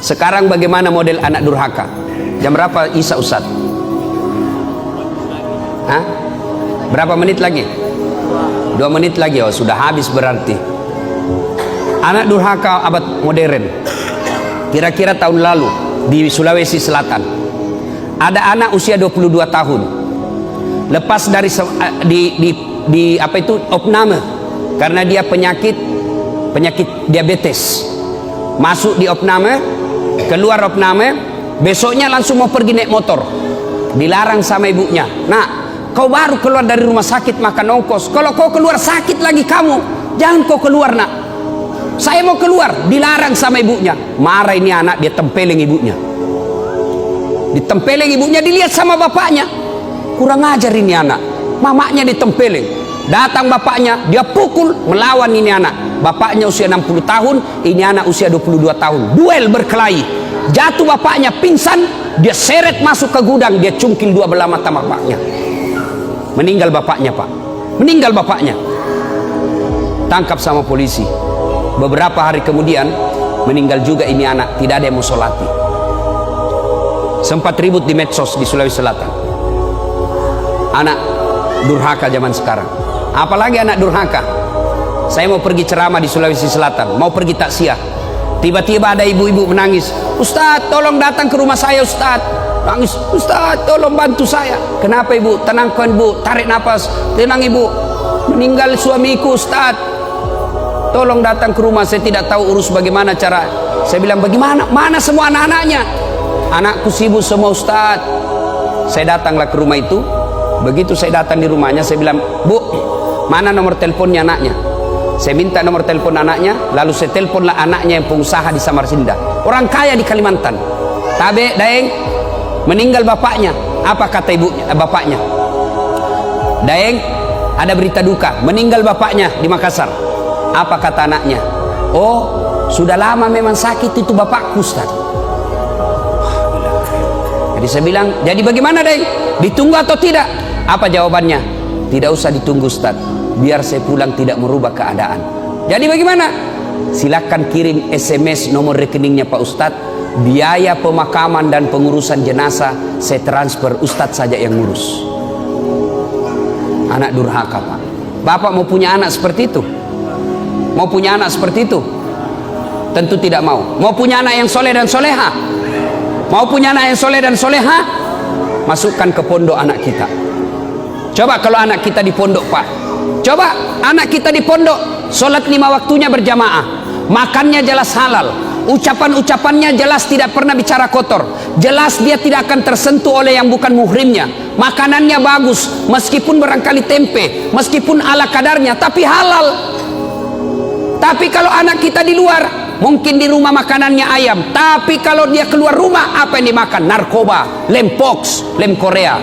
Sekarang bagaimana model anak durhaka? Jam berapa Isya Ustaz? Hah? Berapa menit lagi? 2 menit lagi. Oh, sudah habis berarti. Anak durhaka abad modern. Kira-kira tahun lalu di Sulawesi Selatan ada anak usia 22 tahun. Lepas dari di apa itu opname karena dia penyakit diabetes. Masuk di opname, keluar opname, besoknya langsung mau pergi naik motor. Dilarang sama ibunya. Nak, kau baru keluar dari rumah sakit makan ongkos. Kalau kau keluar sakit lagi kamu, jangan kau keluar nak. Saya mau keluar, dilarang sama ibunya. Marah ini anak, dia tempeleng ibunya. Ditempeleng ibunya, dilihat sama bapaknya. Kurang ajar ini anak. Mamanya ditempeleng. Datang bapaknya, dia pukul, melawan ini anak. Bapaknya usia 60 tahun, ini anak usia 22 tahun. Duel berkelahi. Jatuh bapaknya, pingsan, dia seret masuk ke gudang, dia cungkil 2 belah mata bapaknya. Meninggal bapaknya, Pak. Meninggal bapaknya. Tangkap sama polisi. Beberapa hari kemudian meninggal juga ini anak, tidak ada yang mau sholati. Sempat ribut di medsos di Sulawesi Selatan. Anak durhaka zaman sekarang. Apalagi anak durhaka. Saya mau pergi ceramah di Sulawesi Selatan, mau pergi taksiah. Tiba-tiba ada ibu-ibu menangis. Ustaz, tolong datang ke rumah saya Ustaz. Nangis, Ustaz, tolong bantu saya. Kenapa ibu? Tenangkan ibu, tarik nafas. Tenang ibu, meninggal suamiku Ustaz. Tolong datang ke rumah, saya tidak tahu urus bagaimana cara. Saya bilang, bagaimana? Mana semua anak-anaknya? Anakku sibuk semua Ustaz. Saya datanglah ke rumah itu. Begitu saya datang di rumahnya, saya bilang, Bu, mana nomor teleponnya anaknya? Saya minta nomor telepon anaknya, lalu saya teleponlah anaknya yang pengusaha di Samarinda, orang kaya di Kalimantan. Tabe, Daeng, meninggal bapaknya. Apa kata bapaknya? Daeng, ada berita duka, meninggal bapaknya di Makassar. Apa kata anaknya? Oh, sudah lama memang sakit itu bapakku Ustaz. Jadi saya bilang, jadi bagaimana Daeng? Ditunggu atau tidak? Apa jawabannya? Tidak usah ditunggu Ustaz, biar saya pulang tidak merubah keadaan. Jadi bagaimana? Silakan kirim SMS nomor rekeningnya Pak Ustadz. Biaya pemakaman dan pengurusan jenazah saya transfer, Ustadz saja yang ngurus. Anak durhaka Pak. Bapak mau punya anak seperti itu? Mau punya anak seperti itu? Tentu tidak mau. Mau punya anak yang soleh dan soleha? Mau punya anak yang soleh dan soleha? Masukkan ke pondok anak kita. Coba kalau anak kita di pondok Pak. Coba anak kita di pondok, sholat 5 waktunya berjamaah, makannya jelas halal, ucapan-ucapannya jelas tidak pernah bicara kotor, jelas dia tidak akan tersentuh oleh yang bukan muhrimnya, makanannya bagus, meskipun barangkali tempe, meskipun ala kadarnya, tapi halal. Tapi kalau anak kita di luar, mungkin di rumah makanannya ayam, tapi kalau dia keluar rumah, apa yang dimakan? Narkoba, lem pox, lem Korea.